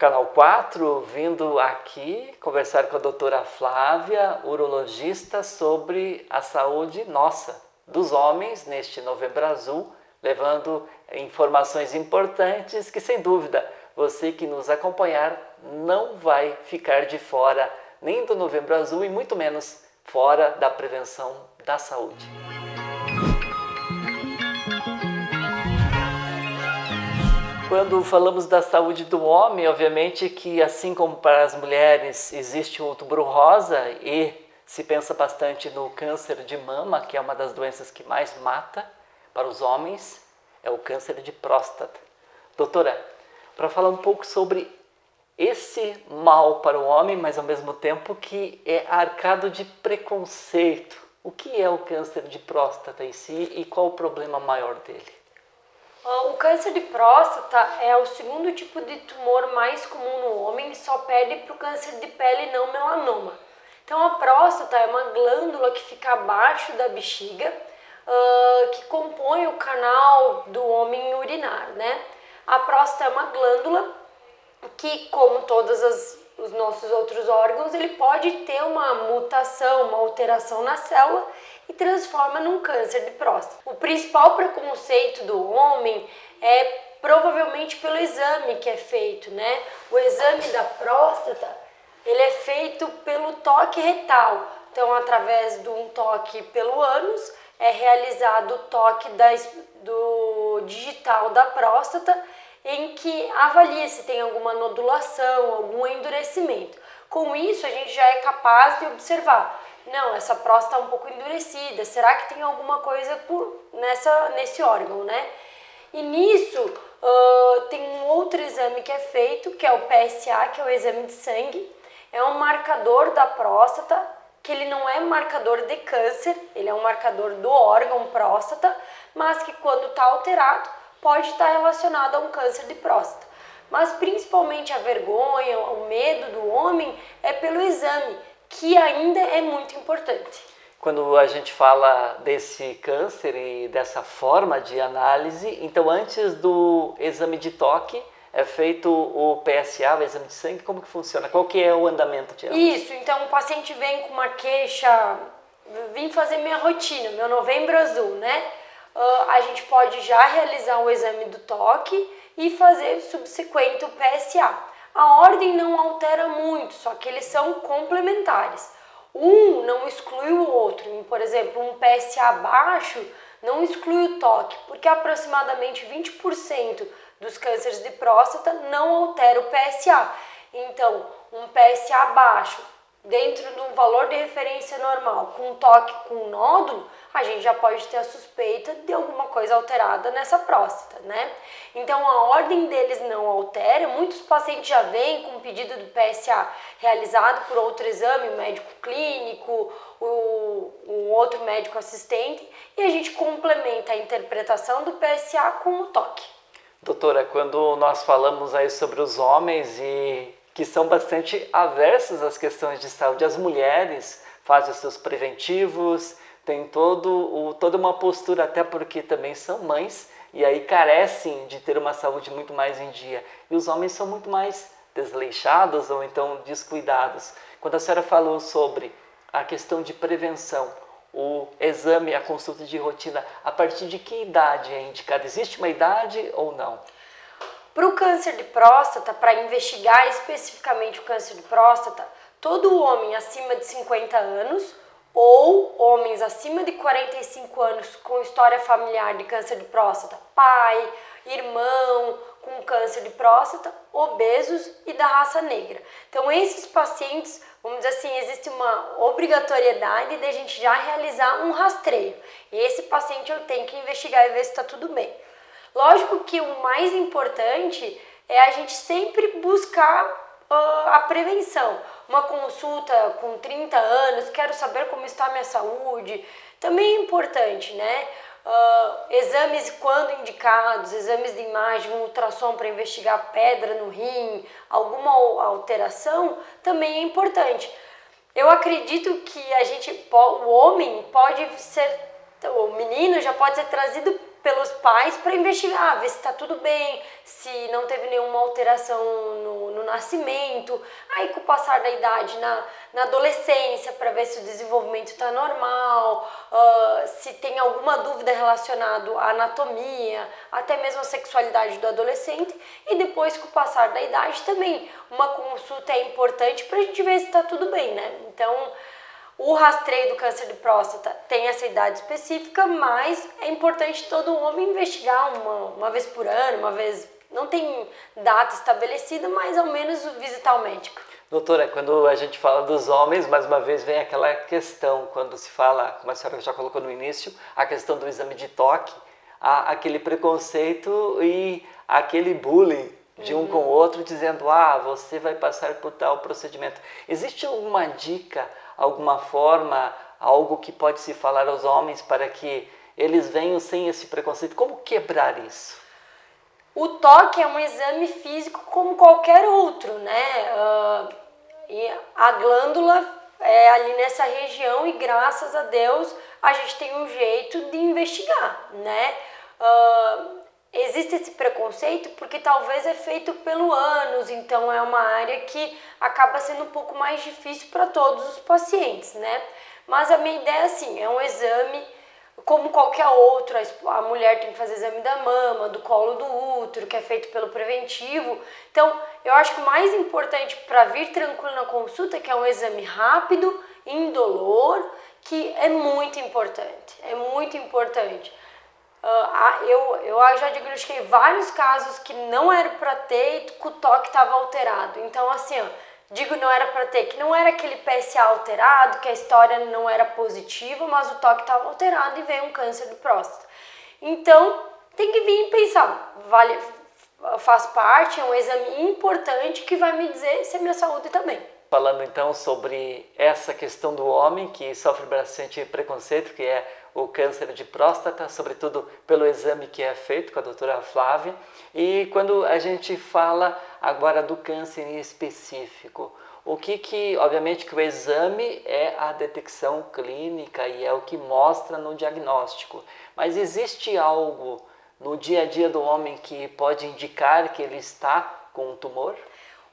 Canal 4, vindo aqui conversar com a doutora Flávia, urologista, sobre a saúde nossa, dos homens, neste Novembro Azul, levando informações importantes que, sem dúvida, você que nos acompanhar não vai ficar de fora nem do Novembro Azul e muito menos fora da prevenção da saúde. Quando falamos da saúde do homem, obviamente que assim como para as mulheres existe o Outubro Rosa e se pensa bastante no câncer de mama, que é uma das doenças que mais mata para os homens, é o câncer de próstata. Doutora, para falar um pouco sobre esse mal para o homem, mas ao mesmo tempo que é arcado de preconceito, o que é o câncer de próstata em si e qual o problema maior dele? O câncer de próstata é o segundo tipo de tumor mais comum no homem, só perde para o câncer de pele e não melanoma. Então a próstata é uma glândula que fica abaixo da bexiga, que compõe o canal do homem urinar, né? A próstata é uma glândula que, como todos os nossos outros órgãos, ele pode ter uma mutação, uma alteração na célula e transforma num câncer de próstata. O principal preconceito do homem é provavelmente pelo exame que é feito, né? O exame da próstata, ele é feito pelo toque retal. Então, através de um toque pelo ânus, é realizado o toque do digital da próstata, em que avalia se tem alguma nodulação, algum endurecimento. Com isso, a gente já é capaz de observar, não, essa próstata está um pouco endurecida, será que tem alguma coisa nesse órgão, né? E nisso, tem um outro exame que é feito, que é o PSA, que é o exame de sangue. É um marcador da próstata, que ele não é marcador de câncer, ele é um marcador do órgão próstata, mas que quando está alterado, pode estar relacionado a um câncer de próstata. Mas principalmente a vergonha, o medo do homem é pelo exame, que ainda é muito importante. Quando a gente fala desse câncer e dessa forma de análise, então antes do exame de toque é feito o PSA, o exame de sangue, como que funciona? Qual que é o andamento de ambos? Isso, então o paciente vem com uma queixa, vim fazer minha rotina, meu Novembro Azul, né? A gente pode já realizar o exame do toque e fazer subsequente o PSA. A ordem não altera muito, só que eles são complementares. Um não exclui o outro. Por exemplo, um PSA baixo não exclui o toque, porque aproximadamente 20% dos cânceres de próstata não altera o PSA. Então, um PSA baixo, dentro de um valor de referência normal, com toque com nódulo, a gente já pode ter a suspeita de alguma coisa alterada nessa próstata, né? Então a ordem deles não altera, muitos pacientes já vêm com pedido do PSA realizado por outro exame, o médico clínico, um outro médico assistente, e a gente complementa a interpretação do PSA com o toque. Doutora, quando nós falamos aí sobre os homens e que são bastante aversos às questões de saúde, as mulheres fazem os seus preventivos, tem toda uma postura, até porque também são mães e aí carecem de ter uma saúde muito mais em dia. E os homens são muito mais desleixados ou então descuidados. Quando a senhora falou sobre a questão de prevenção, o exame, a consulta de rotina, a partir de que idade é indicado? Existe uma idade ou não? Para o câncer de próstata, para investigar especificamente o câncer de próstata, todo homem acima de 50 anos ou homens acima de 45 anos com história familiar de câncer de próstata, pai, irmão com câncer de próstata, obesos e da raça negra. Então esses pacientes, vamos dizer assim, existe uma obrigatoriedade de a gente já realizar um rastreio. E esse paciente eu tenho que investigar e ver se está tudo bem. Lógico que o mais importante é a gente sempre buscar a prevenção. Uma consulta com 30 anos, quero saber como está a minha saúde, também é importante, né? Exames quando indicados, exames de imagem, um ultrassom para investigar pedra no rim, alguma alteração, também é importante. Eu acredito que o homem pode ser, o menino já pode ser trazido pelos pais para investigar, ver se está tudo bem, se não teve nenhuma alteração no nascimento. Aí, com o passar da idade, na adolescência, para ver se o desenvolvimento está normal, se tem alguma dúvida relacionada à anatomia, até mesmo a sexualidade do adolescente. E depois, com o passar da idade, também uma consulta é importante para a gente ver se está tudo bem, né? Então, o rastreio do câncer de próstata tem essa idade específica, mas é importante todo homem investigar uma vez por ano, uma vez, não tem data estabelecida, mas ao menos visitar o médico. Doutora, quando a gente fala dos homens, mais uma vez vem aquela questão, quando se fala, como a senhora já colocou no início, a questão do exame de toque, há aquele preconceito e aquele bullying de um com o outro, dizendo, você vai passar por tal procedimento. Existe alguma dica, alguma forma, algo que pode se falar aos homens para que eles venham sem esse preconceito? Como quebrar isso? O toque é um exame físico como qualquer outro, né? E a glândula é ali nessa região e graças a Deus a gente tem um jeito de investigar, né? Existe esse preconceito porque talvez é feito pelo ânus, então é uma área que acaba sendo um pouco mais difícil para todos os pacientes, né? Mas a minha ideia é assim, é um exame como qualquer outro. A mulher tem que fazer exame da mama, do colo do útero, que é feito pelo preventivo. Então, eu acho que o mais importante para vir tranquilo na consulta é que é um exame rápido, indolor, que é muito importante, Eu já diagnostiquei vários casos que não era para ter e que o toque estava alterado. Então, assim, digo não era para ter, que não era aquele PSA alterado, que a história não era positiva, mas o toque estava alterado e veio um câncer de próstata. Então, tem que vir e pensar, faz parte, é um exame importante que vai me dizer se a minha saúde está bem. Falando então sobre essa questão do homem que sofre bastante preconceito, que é o câncer de próstata, sobretudo pelo exame que é feito com a doutora Flávia. E quando a gente fala agora do câncer em específico, obviamente que o exame é a detecção clínica e é o que mostra no diagnóstico, mas existe algo no dia a dia do homem que pode indicar que ele está com um tumor?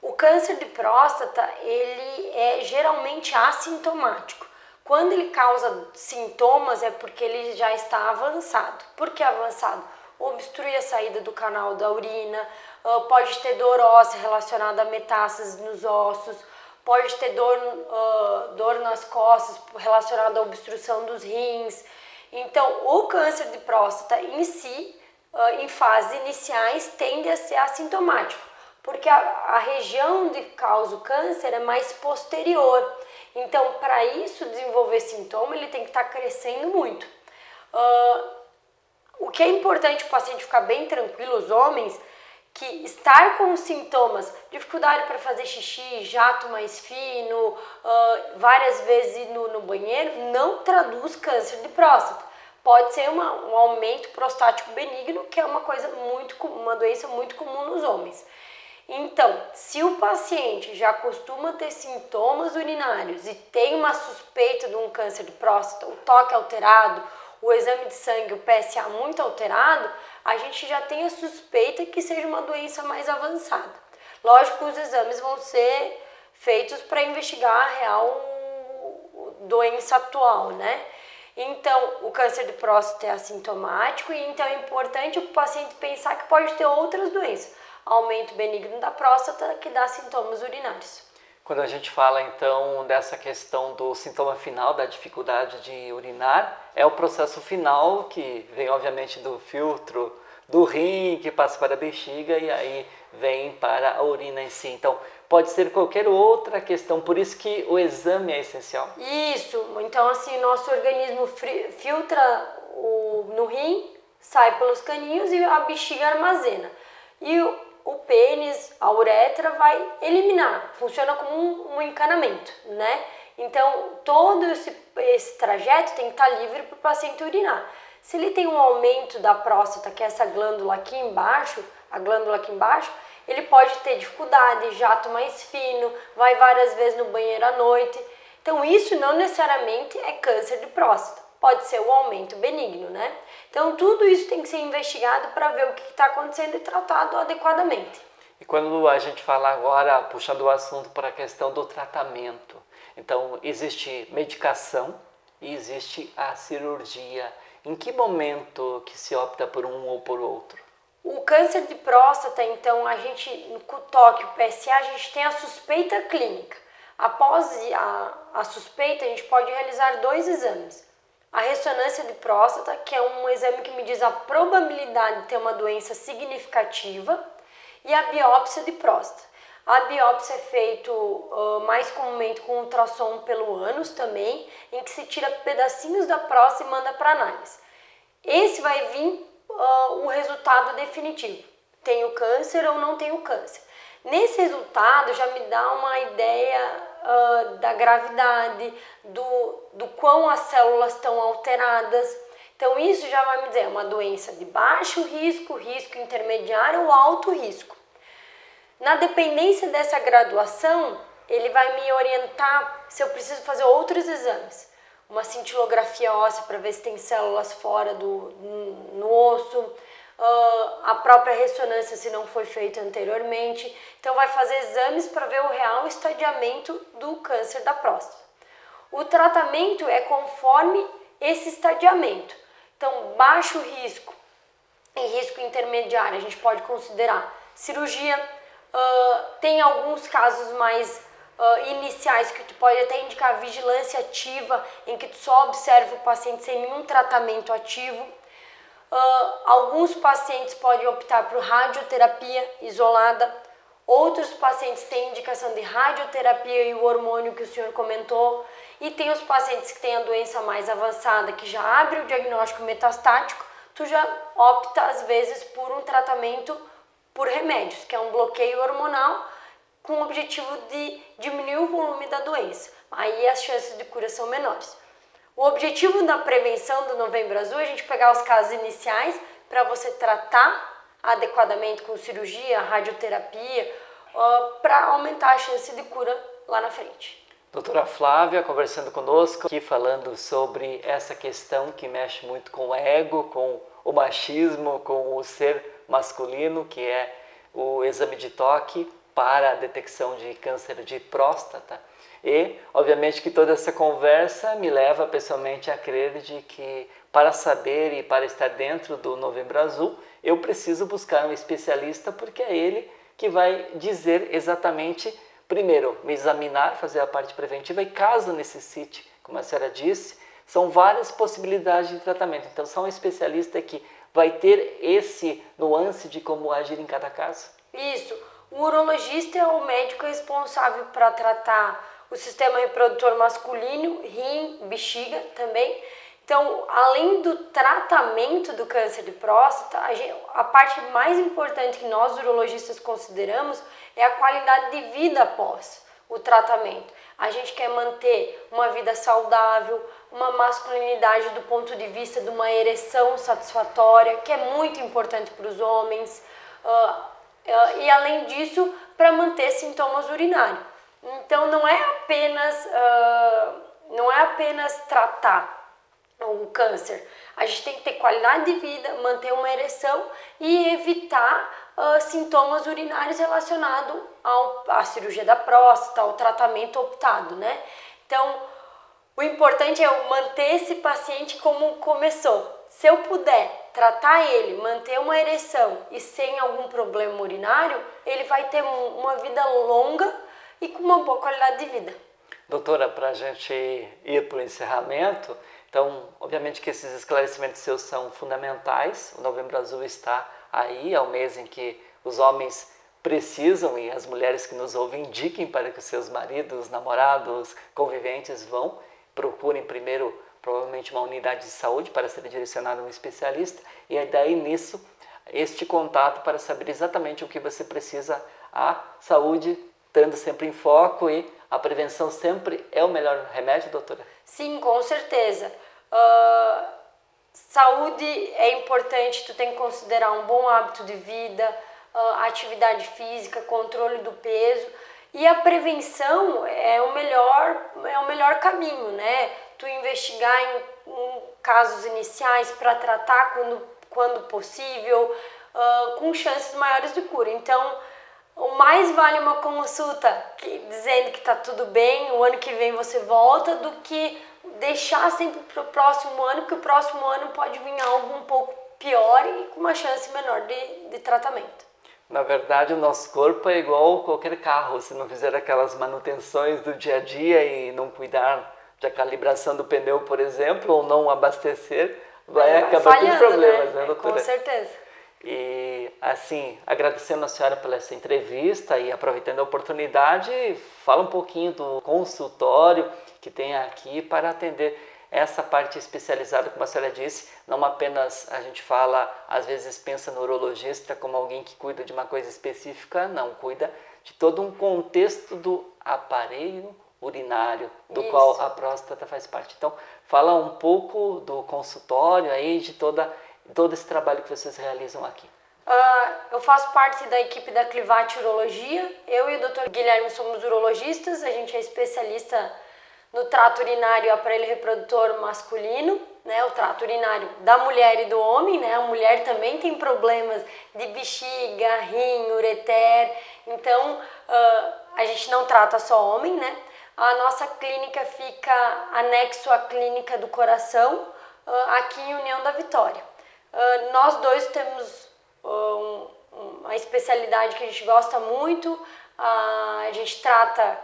O câncer de próstata, ele é geralmente assintomático. Quando ele causa sintomas é porque ele já está avançado. Por que avançado? Obstrui a saída do canal da urina, pode ter dor óssea relacionada a metástases nos ossos, pode ter dor nas costas relacionada à obstrução dos rins. Então, o câncer de próstata em si, em fases iniciais, tende a ser assintomático, porque a região de causa do câncer é mais posterior. Então, para isso desenvolver sintoma, ele tem que estar crescendo muito. O que é importante o paciente ficar bem tranquilo, os homens, que estar com sintomas, dificuldade para fazer xixi, jato mais fino, várias vezes no banheiro, não traduz câncer de próstata. Pode ser um aumento prostático benigno, que é uma doença muito comum nos homens. Então, se o paciente já costuma ter sintomas urinários e tem uma suspeita de um câncer de próstata, o toque alterado, o exame de sangue, o PSA muito alterado, a gente já tem a suspeita que seja uma doença mais avançada. Lógico que os exames vão ser feitos para investigar a real doença atual, né? Então, o câncer de próstata é assintomático e então é importante o paciente pensar que pode ter outras doenças. Aumento benigno da próstata que dá sintomas urinários. Quando a gente fala então dessa questão do sintoma final, da dificuldade de urinar, é o processo final que vem obviamente do filtro do rim, que passa para a bexiga e aí vem para a urina em si. Então, pode ser qualquer outra questão, por isso que o exame é essencial. Isso, então assim, nosso organismo filtra no rim, sai pelos caninhos e a bexiga armazena. E o pênis, a uretra vai eliminar, funciona como um encanamento, né? Então, todo esse trajeto tem que estar livre para o paciente urinar. Se ele tem um aumento da próstata, que é essa glândula aqui embaixo, ele pode ter dificuldade, jato mais fino, vai várias vezes no banheiro à noite. Então, isso não necessariamente é câncer de próstata. pode ser o aumento benigno, né? Então tudo isso tem que ser investigado para ver o que está acontecendo e tratado adequadamente. E quando a gente fala agora, puxando o assunto para a questão do tratamento, então existe medicação e existe a cirurgia. Em que momento que se opta por um ou por outro? O câncer de próstata, então, no toque, o PSA, a gente tem a suspeita clínica. Após a suspeita, a gente pode realizar 2 exames. A ressonância de próstata, que é um exame que me diz a probabilidade de ter uma doença significativa, e a biópsia de próstata. A biópsia é feita mais comumente com ultrassom pelo ânus também, em que se tira pedacinhos da próstata e manda para análise. Esse vai vir o resultado definitivo. Tenho câncer ou não tenho câncer. Nesse resultado já me dá uma ideia da gravidade, do quão as células estão alteradas. Então isso já vai me dizer, é uma doença de baixo risco, risco intermediário ou alto risco. Na dependência dessa graduação, ele vai me orientar se eu preciso fazer outros exames. Uma cintilografia óssea para ver se tem células fora no osso, a própria ressonância se não foi feita anteriormente. Então vai fazer exames para ver o real estadiamento do câncer da próstata. O tratamento é conforme esse estadiamento. Então baixo risco e risco intermediário a gente pode considerar cirurgia. Tem alguns casos mais iniciais que tu pode até indicar vigilância ativa, em que tu só observa o paciente sem nenhum tratamento ativo. Alguns pacientes podem optar por radioterapia isolada, outros pacientes têm indicação de radioterapia e o hormônio que o senhor comentou, e tem os pacientes que têm a doença mais avançada, que já abre o diagnóstico metastático, tu já opta às vezes por um tratamento por remédios, que é um bloqueio hormonal com o objetivo de diminuir o volume da doença. Aí as chances de cura são menores. O objetivo da prevenção do Novembro Azul é a gente pegar os casos iniciais para você tratar adequadamente com cirurgia, radioterapia, para aumentar a chance de cura lá na frente. Doutora Flávia conversando conosco aqui, falando sobre essa questão que mexe muito com o ego, com o machismo, com o ser masculino, que é o exame de toque para a detecção de câncer de próstata. E, obviamente, que toda essa conversa me leva pessoalmente a crer de que para saber e para estar dentro do Novembro Azul, eu preciso buscar um especialista, porque é ele que vai dizer exatamente, primeiro, me examinar, fazer a parte preventiva, e caso necessite, como a senhora disse, são várias possibilidades de tratamento. Então, só um especialista que vai ter esse nuance de como agir em cada caso. Isso. O urologista é o médico responsável para tratar o sistema reprodutor masculino, rim, bexiga também. Então, além do tratamento do câncer de próstata, a parte mais importante que nós urologistas consideramos é a qualidade de vida após o tratamento. A gente quer manter uma vida saudável, uma masculinidade do ponto de vista de uma ereção satisfatória, que é muito importante para os homens, e além disso, para manter sintomas urinários. Então não é apenas tratar o câncer, a gente tem que ter qualidade de vida, manter uma ereção e evitar sintomas urinários relacionados à cirurgia da próstata, ao tratamento optado, né? Então, o importante é manter esse paciente como começou. Se eu puder tratar ele, manter uma ereção e sem algum problema urinário, ele vai ter uma vida longa e com uma boa qualidade de vida. Doutora, para a gente ir para o encerramento, então, obviamente que esses esclarecimentos seus são fundamentais. O Novembro Azul está aí, é o mês em que os homens precisam, e as mulheres que nos ouvem indiquem para que os seus maridos, namorados, conviventes procurem primeiro provavelmente uma unidade de saúde para ser direcionado a um especialista, e aí daí nisso este contato para saber exatamente o que você precisa. A saúde estando sempre em foco, e a prevenção sempre é o melhor remédio, doutora? Sim, com certeza. Saúde é importante, tu tem que considerar um bom hábito de vida, atividade física, controle do peso, e a prevenção é o melhor caminho, né? Tu investigar em casos iniciais para tratar quando possível, com chances maiores de cura. Então, o mais vale uma consulta dizendo que está tudo bem, o ano que vem você volta, do que deixar sempre para o próximo ano, porque o próximo ano pode vir algo um pouco pior e com uma chance menor de tratamento. Na verdade, o nosso corpo é igual qualquer carro. Se não fizer aquelas manutenções do dia a dia e não cuidar da calibração do pneu, por exemplo, ou não abastecer, vai acabar falhando, com problemas, né, doutora? Com certeza. E assim, agradecendo a senhora pela essa entrevista e aproveitando a oportunidade, fala um pouquinho do consultório que tem aqui para atender essa parte especializada, como a senhora disse. Não apenas a gente fala, às vezes pensa no urologista como alguém que cuida de uma coisa específica, não, cuida de todo um contexto do aparelho urinário, do qual a próstata faz parte. Então, fala um pouco do consultório aí, de todo esse trabalho que vocês realizam aqui. Eu faço parte da equipe da Clivate Urologia. Eu e o Dr. Guilherme somos urologistas. A gente é especialista no trato urinário e aparelho reprodutor masculino, né? O trato urinário da mulher e do homem, né? A mulher também tem problemas de bexiga, rim, ureter. Então, a gente não trata só homem, né? A nossa clínica fica anexo à clínica do coração, aqui em União da Vitória. Nós dois temos uma especialidade que a gente gosta muito. A gente trata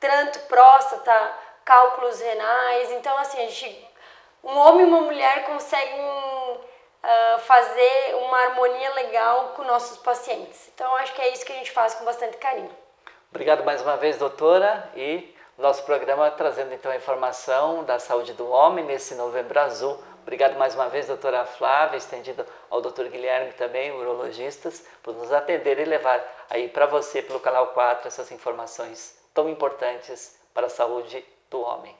tanto próstata, cálculos renais. Então, assim, um homem e uma mulher conseguem fazer uma harmonia legal com nossos pacientes. Então, acho que é isso que a gente faz com bastante carinho. Obrigado mais uma vez, doutora, e nosso programa trazendo então a informação da saúde do homem nesse Novembro Azul. Obrigado mais uma vez, doutora Flávia, estendido ao doutor Guilherme também, urologistas, por nos atender e levar aí para você, pelo Canal 4, essas informações tão importantes para a saúde do homem.